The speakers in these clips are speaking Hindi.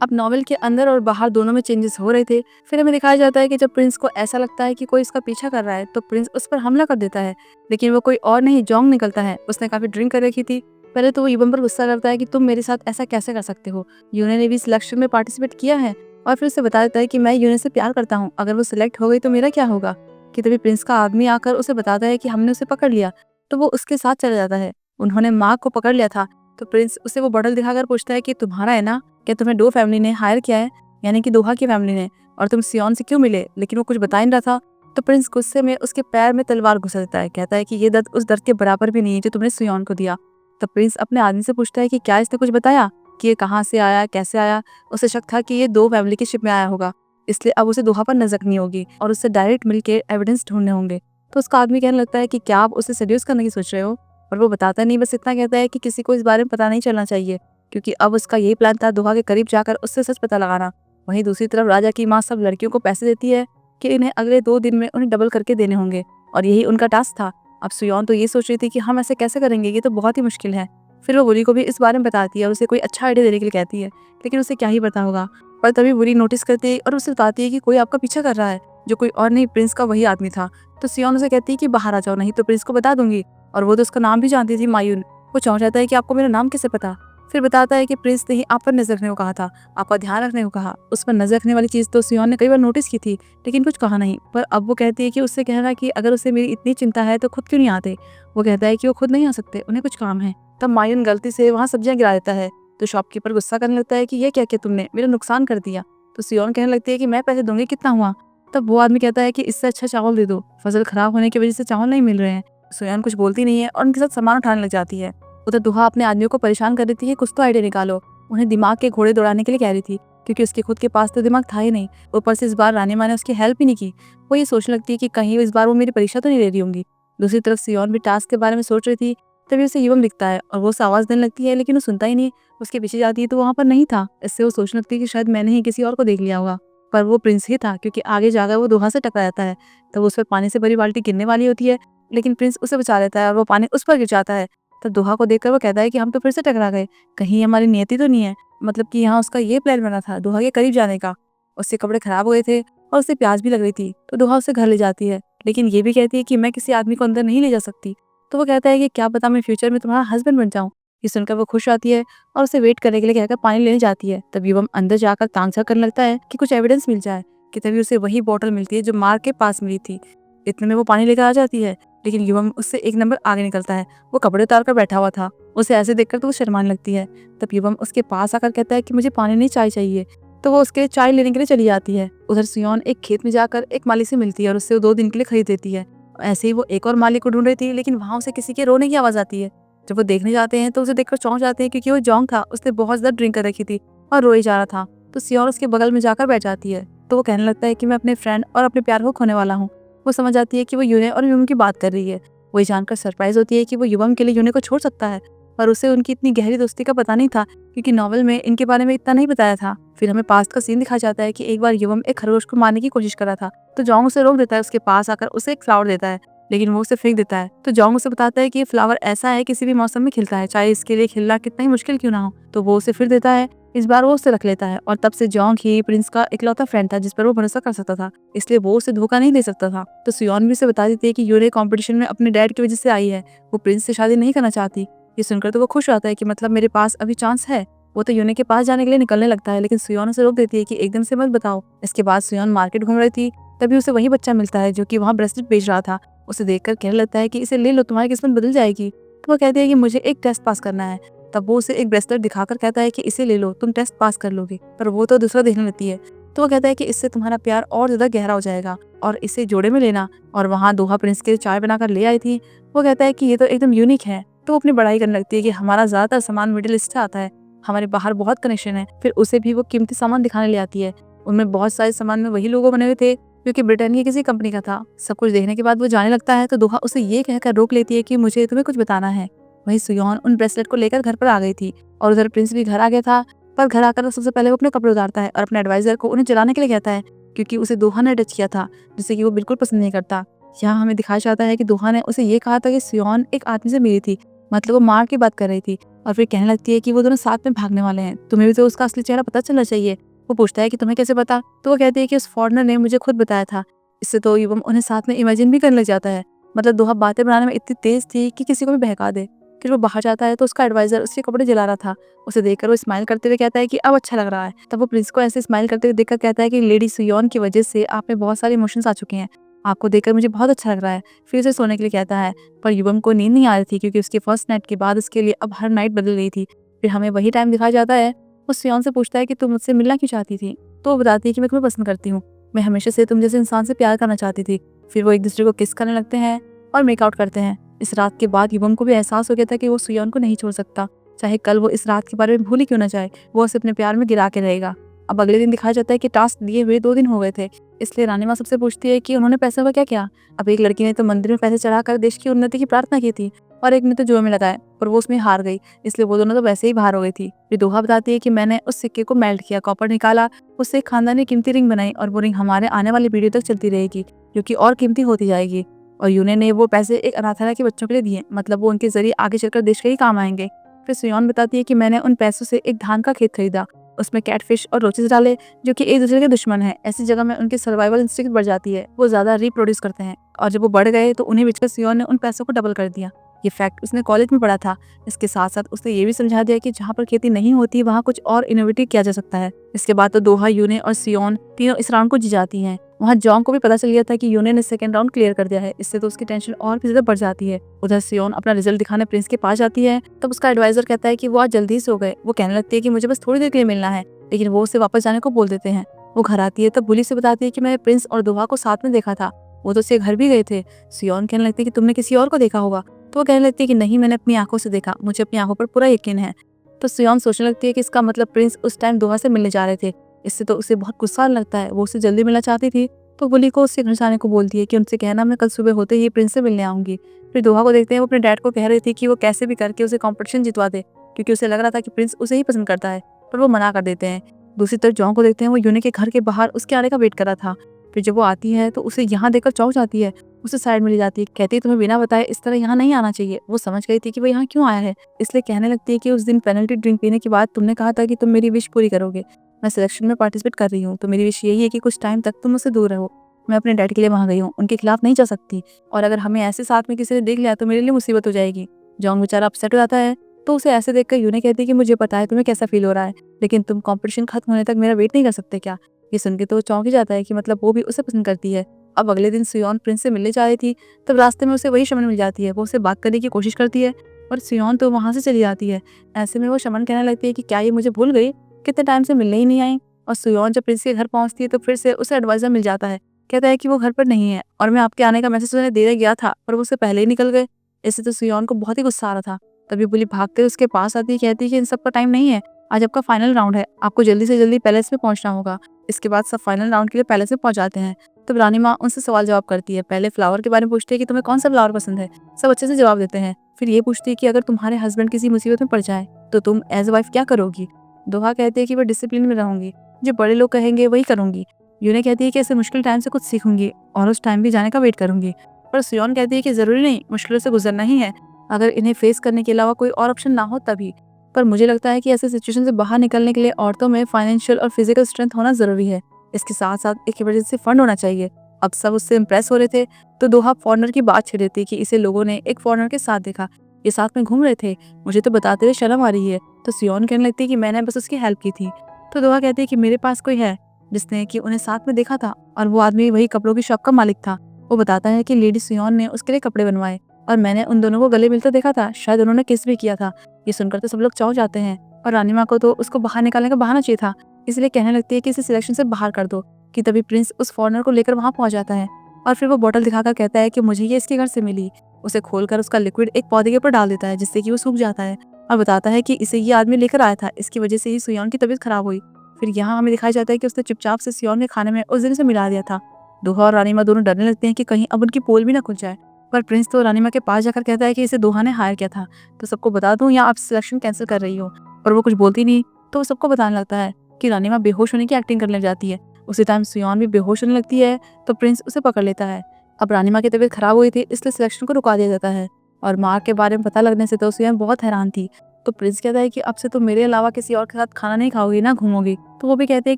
अब नॉवेल के अंदर और बाहर दोनों में चेंजेस हो रहे थे। फिर हमें दिखाया जाता है कि जब प्रिंस को ऐसा लगता है कि कोई इसका पीछा कर रहा है तो प्रिंस उस पर हमला कर देता है, लेकिन वो कोई और नहीं जोंग निकलता है। उसने काफी ड्रिंक कर रखी थी। पहले तो वो युवम पर गुस्सा करता है कि तुम मेरे साथ ऐसा कैसे कर सकते हो, यूने ने भी इस इलेक्शन में पार्टिसिपेट किया है। और फिर उसे बता देता है कि मैं यूने से प्यार करता हूँ, अगर वो सिलेक्ट हो गई तो मेरा क्या होगा। कि तभी प्रिंस का आदमी आकर उसे बताता है कि हमने उसे पकड़ लिया, तो वो उसके साथ चला जाता है। उन्होंने माँ को पकड़ लिया था। तो प्रिंस उसे वो बॉटल दिखाकर पूछता है कि तुम्हारा है ना, क्या तुम्हें डो फैमिली ने हायर किया है, यानी कि दोहा की फैमिली ने, और तुम सियोन से क्यों मिले। लेकिन वो कुछ बता ही नहीं रहा था। तो प्रिंस गुस्से में उसके पैर में तलवार घुसा देता है, कहता है कि ये दर्द उस दर्द के बराबर भी नहीं है जो तुमने सियोन को दिया। तब प्रिंस अपने आदमी से पूछता है कि क्या इसने कुछ बताया कि ये कहाँ से आया, कैसे आया। उसे शक था कि ये दो फैमिली की शिप में आया होगा, इसलिए अब उसे दोहा पर नजर नहीं होगी और उससे डायरेक्ट मिलके एविडेंस ढूंढने होंगे। तो उसका आदमी कहने लगता है कि क्या आप उसे सेड्यूस करने की सोच रहे हो। और वो बताता नहीं, बस इतना कहता है कि किसी को इस बारे में पता नहीं चलना चाहिए, क्योंकि अब उसका यही प्लान था दोहा के करीब जाकर उससे सच पता लगाना। वहीं दूसरी तरफ राजा की माँ सब लड़कियों को पैसे देती है कि इन्हें अगले 2 दिन में उन्हें डबल करके देने होंगे, और यही उनका टास्क था। अब सुयोन तो ये सोच रही थी कि हम ऐसे कैसे करेंगे, ये तो बहुत ही मुश्किल है। फिर वो बुरी को भी इस बारे में बताती है और उसे कोई अच्छा आइडिया देने के लिए कहती है, लेकिन उसे क्या ही पता होगा। पर तभी बुरी नोटिस करती है और उसे बताती है कि कोई आपका पीछा कर रहा है, जो कोई और नहीं प्रिंस का वही आदमी था। तो सियोन उसे कहती है कि बाहर आ जाओ, नहीं तो प्रिंस को बता दूंगी। और वो तो उसका नाम भी जानती थी, मायून। वो चौंक जाता है कि आपको मेरा नाम कैसे पता। फिर बताता है कि प्रिंस ने ही आप पर नजर रखने को कहा था, आपका ध्यान रखने को कहा। उस पर नजर रखने वाली चीज तो सियोन ने कई बार नोटिस की थी, लेकिन कुछ कहा नहीं। पर अब वो कहती है कि उससे कहना कि अगर उसे मेरी इतनी चिंता है तो खुद क्यों नहीं आते। वो कहता है कि वो खुद नहीं आ सकते, उन्हें कुछ काम है। तब मायून गलती से वहाँ सब्जियां गिरा देता है। तो शॉपकीपर गुस्सा करने लगता है कि ये क्या किया तुमने, मेरा नुकसान कर दिया। तो सियोन कहने लगती है कि मैं पैसे दूंगी, कितना हुआ। तब वो आदमी कहता है कि इससे अच्छा चावल दे दो, फसल खराब होने की वजह से चावल नहीं मिल रहे हैं। सोयान कुछ बोलती नहीं है और उनके साथ सामान उठाने लग जाती है। उधर दुहा अपने आदमियों को परेशान कर रही थी कि कुछ तो आइडिया निकालो, उन्हें दिमाग के घोड़े दौड़ाने के लिए कह रही थी, क्योंकि उसके खुद के पास तो दिमाग था ही नहीं। ऊपर से इस बार रानी माँ ने उसकी हेल्प ही नहीं की। वो ये सोचने लगती है कि कहीं इस बार वो मेरी परीक्षा तो नहीं ले रही होंगी। दूसरी तरफ सियोन भी टास्क के बारे में सोच रही थी। तभी उसे युवम दिखता है और वो उसे आवाज देने लगती है, लेकिन वो सुनता ही नहीं। उसके पीछे जाती है तो वहाँ पर नहीं था। इससे वो सोचने लगती है कि शायद मैंने ही किसी और को देख लिया होगा, पर वो प्रिंस ही था, क्योंकि आगे जाकर वो दोहा से टकरा जाता है। तब उस पर पानी से भरी बाल्टी गिरने वाली होती है, लेकिन प्रिंस उसे बचा लेता है और वो पानी उस पर गिर जाता है। तब दोहा को देखकर वो कहता है कि हम तो फिर से टकरा गए, कहीं हमारी नियति तो नहीं है। मतलब कि यहाँ उसका ये प्लान बना था दोहा के करीब जाने का। उससे कपड़े खराब हो गए थे और उसे प्यास भी लग रही थी, तो दोहा उसे घर ले जाती है, लेकिन ये भी कहती है कि मैं किसी आदमी को अंदर नहीं ले जा सकती। तो वो कहता है कि क्या पता मैं फ्यूचर में तुम्हारा हस्बैंड बन जाऊं। ये सुनकर वो खुश आती है और उसे वेट करने के लिए कहकर पानी लेने जाती है। तब युवम अंदर जाकर तांग करने लगता है कि कुछ एविडेंस मिल जाए। कि तभी उसे वही बोतल मिलती है जो मार्ग के पास मिली थी। इतने में वो पानी लेकर आ जाती है, लेकिन युवम उससे एक नंबर आगे निकलता है। वो कपड़े उतार कर बैठा हुआ था। उसे ऐसे देखकर तो वो शर्माने लगती है। तब युवम उसके पास आकर कहता है कि मुझे पानी नहीं चाय चाहिए। तो वो उसके लिए चाय लेने के लिए चली जाती है। उधर सियोन एक खेत में जाकर एक माली से मिलती है और उससे 2 दिन के लिए खरीद देती है। ऐसे ही वो एक और माली को ढूंढ रही थी, लेकिन वहां उसे किसी के रोने की आवाज आती है। जब वो देखने जाते हैं तो उसे देखकर चौंक जाते हैं, क्योंकि वो जोंग था, उसने बहुत ज्यादा ड्रिंक कर रखी थी और रोई जा रहा था। तो सियोन उसके बगल में जाकर बैठ जाती है। तो वो कहने लगता है कि मैं अपने फ्रेंड और अपने प्यार को खोने वाला हूँ। वो समझ जाती है कि वो यूने और युवम की बात कर रही है। वो ये जानकर सरप्राइज होती है कि वो युवम के लिए यूने को छोड़ सकता है, पर उसे उनकी इतनी गहरी दोस्ती का पता नहीं था, क्योंकि नॉवल में इनके बारे में इतना नहीं बताया था। फिर हमें पास्ट का सीन दिखाया जाता है कि एक बार युवम एक खरगोश को मारने की कोशिश कर रहा था। तो जोंग उसे रोक देता है, उसके पास आकर उसे एक फ्लावर देता है, लेकिन वो उसे फेंक देता है। तो जोंग उसे बताता है कि ये फ्लावर ऐसा है, किसी भी मौसम में खिलता है, चाहे इसके लिए खिलना कितना ही मुश्किल क्यों ना हो। तो वो उसे फिर देता है। इस बार वो उसे रख लेता है, और तब से जोंग ही प्रिंस का इकलौता फ्रेंड था जिस पर वो भरोसा कर सकता था, इसलिए वो उसे धोखा नहीं दे सकता था। तो सियोन भी उसे बता देती है कि यूरे कंपटीशन में अपने डैड की वजह से आई है, वो प्रिंस से शादी नहीं करना चाहती। ये सुनकर तो वो खुश होता है कि मतलब मेरे पास अभी चांस है। वो तो यूने के पास जाने के लिए निकलने लगता है, लेकिन सियोन उसे रोक देती है कि एकदम से मत बताओ। इसके बाद सियोन मार्केट घूम रही थी, तभी उसे वही बच्चा मिलता है जो कि वहाँ ब्रेसलेट बेच रहा था। उसे देखकर कहने लगता है कि इसे ले लो, तुम्हारी किस्मत बदल जाएगी। तो वो कहती है कि मुझे एक टेस्ट पास करना है। तब वो उसे एक ब्रेसलेट दिखाकर कहता है कि इसे ले लो, तुम टेस्ट पास कर लोगे। पर वो तो दूसरा देखने लगती है। तो वो कहता है कि इससे तुम्हारा प्यार और ज्यादा गहरा हो जाएगा, और इसे जोड़े में लेना। और वहाँ दोहा प्रिंस के लिए चाय बनाकर ले आई थी। वो कहता है कि ये तो एकदम यूनिक है। तो वो अपनी बड़ाई करने लगती है कि हमारा ज्यादातर सामान मिडिल ईस्ट से आता है, हमारे बाहर बहुत कनेक्शन है। फिर उसे भी वो कीमती सामान दिखाने ले आती है। उनमें बहुत सारे सामान में वही लोगो बने हुए थे जो कि ब्रिटेन की किसी कंपनी का था। सब कुछ देखने के बाद वो जाने लगता है, तो दोहा उसे ये कहकर रोक लेती है कि मुझे तुम्हें कुछ बताना है। वही सुयोन उन ब्रेसलेट को लेकर घर पर आ गई थी, और उधर प्रिंस भी घर आ गया था। पर घर आकर सबसे पहले वो अपने कपड़े उतारता है और अपने एडवाइजर को उन्हें जलाने के लिए कहता है, क्योंकि उसे दोहा ने टच किया था, जिसे कि वो बिल्कुल पसंद नहीं करता। यहाँ हमें दिखाया जाता है कि दोहा ने उसे ये कहा था कि सियोन एक आदमी से मिली थी, मतलब वो मार की बात कर रही थी। और फिर कहने लगती है कि वो दोनों साथ में भागने वाले हैं, तुम्हें भी तो उसका असली चेहरा पता चलना चाहिए। वो पूछता है कि तुम्हें कैसे पता? तो वो कहती है कि उस फॉरेनर ने मुझे खुद बताया था। इससे तो युवम उन्हें साथ में इमेजिन भी करने लग जाता है। मतलब दोहा बातें बनाने में इतनी तेज थी कि किसी को भी बहका दे। फिर वो बाहर जाता है तो उसका एडवाइजर उसके कपड़े जला रहा था। उसे देखकर वो स्माइल करते हुए कहता है कि अब अच्छा लग रहा है। तब वो प्रिंस को ऐसे स्माइल करते हुए देखकर कहता है कि लेडी सुयोन की वजह से आप में बहुत सारे इमोशंस आ चुके हैं, आपको देखकर मुझे बहुत अच्छा लग रहा है। फिर उसे सोने के लिए कहता है, पर युवम को नींद नहीं आ रही थी क्योंकि उसके फर्स्ट नाइट के बाद उसके लिए अब हर नाइट बदल रही थी। फिर हमें वही टाइम दिखाया जाता है। वो सुयोन से पूछता है कि तुम मुझसे मिलना क्यों चाहती थी? तो वो बताती है कि मैं तुम्हें पसंद करती हूँ, मैं हमेशा से तुम जैसे इंसान से प्यार करना चाहती थी। फिर वो एक दूसरे को किस करने लगते हैं और मेकआउट करते हैं। इस रात के बाद युवम को भी एहसास हो गया था कि वो सुयोन को नहीं छोड़ सकता, चाहे कल वो इस रात के बारे में भूल ही क्यों ना जाए, वो उसे अपने प्यार में गिरा के रहेगा। अब अगले दिन दिखाया जाता है कि टास्क दिए हुए 2 दिन हो गए थे, इसलिए रानी माँ सबसे पूछती है कि उन्होंने पैसों का क्या किया। अब एक लड़की ने तो मंदिर में पैसे चढ़ाकर देश की उन्नति की प्रार्थना की थी और एक ने तो जुए में लगाए, पर वो उसमें हार गई, इसलिए वो दोनों तो वैसे ही बाहर हो गई थी। फिर दोहा बताती है कि मैंने उस सिक्के को मेल्ट किया, कॉपर निकाला, उससे एक खानदानी कीमती रिंग बनाई और वो रिंग हमारे आने वाली पीढ़ी तक चलती रहेगी, जो कि और कीमती होती जाएगी। और यूने ने वो पैसे एक अनाथालय के बच्चों के लिए दिए, मतलब वो उनके जरिए आगे चलकर देश के ही काम आएंगे। फिर सुयोन बताती है कि मैंने उन पैसों से एक धान का खेत खरीदा, उसमें कैटफिश और रोचेस डाले जो कि एक दूसरे के दुश्मन है। ऐसी जगह में उनकी सर्वाइवल इंस्टिंक्ट बढ़ जाती है, वो ज्यादा रिप्रोड्यूस करते हैं और जब वो बढ़ गए तो उन्हें बेचकर सुयोन ने उन पैसों को डबल कर दिया। ये फैक्ट उसने कॉलेज में पढ़ा था। इसके साथ साथ उसने ये भी समझा दिया कि जहाँ पर खेती नहीं होती वहाँ कुछ और इनोवेटिव किया जा सकता है। इसके बाद तो दोहा, यूने और सियोन तीनों इस राउंड को जी जाती हैं। वहाँ जॉन्ग को भी पता चल गया था कि यूने ने सेकंड राउंड क्लियर कर दिया है, इससे तो उसकी टेंशन और भी ज्यादा बढ़ जाती है। उधर सियोन अपना रिजल्ट दिखाने प्रिंस के पास जाती है, तब उसका एडवाइजर कहता है कि वो आज जल्दी सो गए। वो कहने लगती है कि मुझे बस थोड़ी देर के लिए मिलना है, लेकिन वो उसे वापस जाने को बोल देते हैं। वो घर आती है तब बुली से बताती है कि मैंने प्रिंस और दोहा को साथ में देखा था, वो तो उसके घर भी गए थे। सियोन कहने लगती है कि तुमने किसी और को देखा होगा। तो वो कहने लगती है कि नहीं, मैंने अपनी आंखों से देखा, मुझे अपनी आंखों पर पूरा यकीन है। तो सियोन सोचने लगती है कि इसका मतलब प्रिंस उस टाइम दोहा से मिलने जा रहे थे। इससे तो उसे बहुत गुस्सा आने लगता है, वो उससे जल्दी मिलना चाहती थी। तो बुली को उससे घर जाने को बोलती है कि उनसे कहना मैं कल सुबह होते ही प्रिंस से मिलने आऊंगी। फिर दोहा को देखते हैं, वो अपने डैड को कह रही थी कि वो कैसे भी करके उसे कॉम्पिटिशन जितवा दे, क्योंकि उसे लग रहा था कि प्रिंस उसे ही पसंद करता है, पर वो मना कर देते हैं। दूसरी तरफ जॉन्ग को देखते हैं, वो यूने के घर के बाहर उसके आने का वेट कर रहा था। फिर जब वो आती है तो उसे यहाँ देखकर चौंक जाती है, उसे साइड में ले जाती है, कहती है तुम्हें बिना बताए इस तरह यहाँ नहीं आना चाहिए। वो समझ गई थी कि वो यहाँ क्यों आया है, इसलिए कहने लगती है कि उस दिन पेनल्टी ड्रिंक पीने के बाद तुमने कहा था कि तुम मेरी विश पूरी करोगे। मैं सिलेक्शन में पार्टिसिपेट कर रही हूँ, तो मेरी विश यही है कि कुछ टाइम तक तुम मुझसे दूर रहो। मैं अपने डैड के लिए वहाँ गई हूँ, उनके खिलाफ नहीं जा सकती, और अगर हमें ऐसे साथ में किसी ने देख लिया तो मेरे लिए मुसीबत हो जाएगी। जॉन्ग बेचारा अपसेट हो जाता है, तो उसे ऐसे देखकर यूने कहती है कि मुझे पता है तुम्हें कैसा फील हो रहा है, लेकिन तुम कंपटीशन खत्म होने तक मेरा वेट नहीं कर सकते क्या? ये सुन के तो वो चौंक ही जाता है कि मतलब वो भी उसे पसंद करती है। अब अगले दिन सियोन प्रिंस से मिलने जा रही थी, तब रास्ते में उसे वही शमन मिल जाती है। वो उसे बात करने की कोशिश करती है, पर सियोन तो वहाँ से चली जाती है। ऐसे में वो शमन कहने लगती है कि क्या ये मुझे भूल गई, कितने टाइम से मिलने ही नहीं आई। और सियोन जब प्रिंस के घर पहुँचती है तो फिर से उसे एडवाइजर मिल जाता है, कहता है कि वो घर पर नहीं है और मैं आपके आने का मैसेज उन्हें दे गया था, पर वो उससे पहले ही निकल गए। इससे तो सियोन को बहुत ही गुस्सा आ रहा था। तभी बुली भागते हुए उसके पास आती है, कहती है कि इन सब का टाइम नहीं है, आज आपका फाइनल राउंड है, आपको जल्दी से जल्दी पैलेस में पहुंचना होगा। इसके बाद सब फाइनल राउंड के लिए पैलेस में पहुंच जाते हैं। तब रानी माँ उनसे सवाल जवाब करती है। पहले फ्लावर के बारे में पूछती है कि तुम्हें कौन सा फ्लावर पसंद है, सब अच्छे से जवाब देते हैं। फिर ये पूछती है कि अगर तुम्हारे हस्बैंड किसी मुसीबत में पड़ जाए तो तुम एज ए वाइफ क्या करोगी। दोहा कहती है कि मैं डिसिप्लिन में रहूंगी, जो बड़े लोग कहेंगे वही करूंगी। यूने कहती है कि ऐसे मुश्किल टाइम से कुछ सीखूंगी और उस टाइम भी जाने का वेट करूंगी। पर सियोन कहती है कि जरूरी नहीं, मुश्किलों से गुजरना ही है, अगर इन्हें फेस करने के अलावा कोई और ऑप्शन ना हो तभी। पर मुझे लगता है कि ऐसे सिचुएशन से बाहर निकलने के लिए औरतों में फाइनेंशियल और फिजिकल स्ट्रेंथ होना जरूरी है। इसके साथ साथ एक इमरजेंसी फंड होना चाहिए। अब सब उससे इम्प्रेस हो रहे थे, तो दोहा फॉरनर की बात छेड़ देती है कि इसे लोगों ने एक फॉरनर के साथ देखा, ये साथ में घूम रहे थे, मुझे तो बताते हुए शर्म आ रही है। तो सियोन कहने लगती है कि मैंने बस उसकी हेल्प की थी। तो दोहा कहती है कि मेरे पास कोई है जिसने कि उन्हें साथ में देखा था, और वो आदमी वही कपड़ों की शॉप का मालिक था। वो बताता है कि लेडी सियोन ने उसके लिए कपड़े बनवाए और मैंने उन दोनों को गले मिलते देखा था, शायद उन्होंने किस भी किया था। ये सुनकर तो सब लोग चौंक जाते हैं, और रानी माँ को तो उसको बाहर निकालने का बहाना चाहिए था, इसलिए कहने लगती है कि इसे सिलेक्शन से बाहर कर दो। कि तभी प्रिंस उस फॉरनर को लेकर वहाँ पहुँच जाता है, और फिर वो बोतल दिखाकर कहता है कि मुझे ये इसके घर से मिली। उसे खोलकर उसका लिक्विड एक पौधे के ऊपर डाल देता है, जिससे कि वो सूख जाता है, और बताता है कि इसे ये आदमी लेकर आया था, इसकी वजह से ही सियोन की तबीयत खराब हुई। फिर यहाँ हमें दिखाया जाता है कि उसने चुपचाप से सियोन के खाने में उस दिन से मिला दिया था। दोहा और रानी माँ दोनों डरने लगते हैं कि कहीं अब उनकी पोल भी ना खुल जाए। पर प्रिंस तो रानी माँ के पास जाकर कहता है कि इसे दोहा ने हायर किया था, तो सबको बता दूं या आप सिलेक्शन कैंसिल कर रही हो। पर वो कुछ बोलती नहीं, तो वो सबको बताने लगता है कि रानी माँ बेहोश होने की एक्टिंग करने लग जाती है। उसी टाइम सियोन भी बेहोश होने लगती है, तो प्रिंस उसे पकड़ लेता है। अब रानी माँ की तबीयत खराब हुई थी, इसलिए सिलेक्शन को रुका दिया जाता है, और माँ के बारे में पता लगने से तो सियोन बहुत हैरान थी। तो प्रिंस कहता है कि अब से तुम मेरे अलावा किसी और के साथ खाना नहीं खाओगी ना घूमोगी। तो वो भी कहते हैं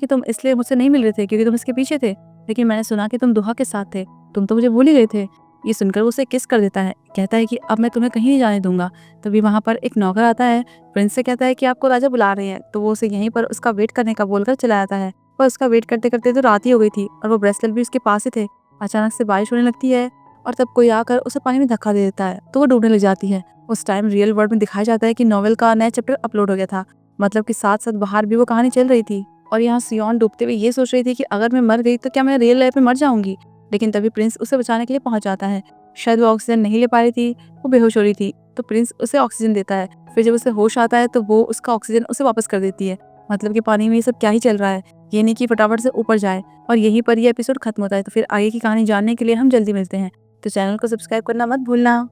कि तुम इसलिए मुझसे नहीं मिल रहे थे क्योंकि तुम इसके पीछे थे, लेकिन मैंने सुना कि तुम दुहा के साथ थे, तुम तो मुझे भूल ही गए थे। ये सुनकर वो उसे किस कर देता है, कहता है कि अब मैं तुम्हें कहीं नहीं जाने दूंगा। तभी वहाँ पर एक नौकर आता है, प्रिंस से कहता है कि आपको राजा बुला रहे हैं। तो वो उसे यहीं पर उसका वेट करने का बोलकर चला जाता है। पर उसका वेट करते करते तो रात ही हो गई थी और वो ब्रेसलेट भी उसके पास ही थे। अचानक से बारिश होने लगती है और तब कोई आकर उसे पानी में धक्का दे देता है, तो वो डूबने लग जाती है। उस टाइम रियल वर्ल्ड में दिखाया जाता है कि नॉवेल का नया चैप्टर अपलोड हो गया था, मतलब कि साथ साथ बाहर भी वो कहानी चल रही थी। और यहाँ सियोन डूबते हुए ये सोच रही थी कि अगर मैं मर गई तो क्या मैं रियल लाइफ में मर जाऊंगी। लेकिन तभी प्रिंस उसे बचाने के लिए पहुंच जाता है। शायद वो ऑक्सीजन नहीं ले पा रही थी, वो बेहोश हो रही थी, तो प्रिंस उसे ऑक्सीजन देता है। फिर जब उसे होश आता है तो वो उसका ऑक्सीजन उसे वापस कर देती है। मतलब कि पानी में ये सब क्या ही चल रहा है, ये नहीं कि फटाफट से ऊपर जाए। और यहीं पर ये एपिसोड खत्म होता है। तो फिर आगे की कहानी जानने के लिए हम जल्दी मिलते हैं। तो चैनल को सब्सक्राइब करना मत भूलना।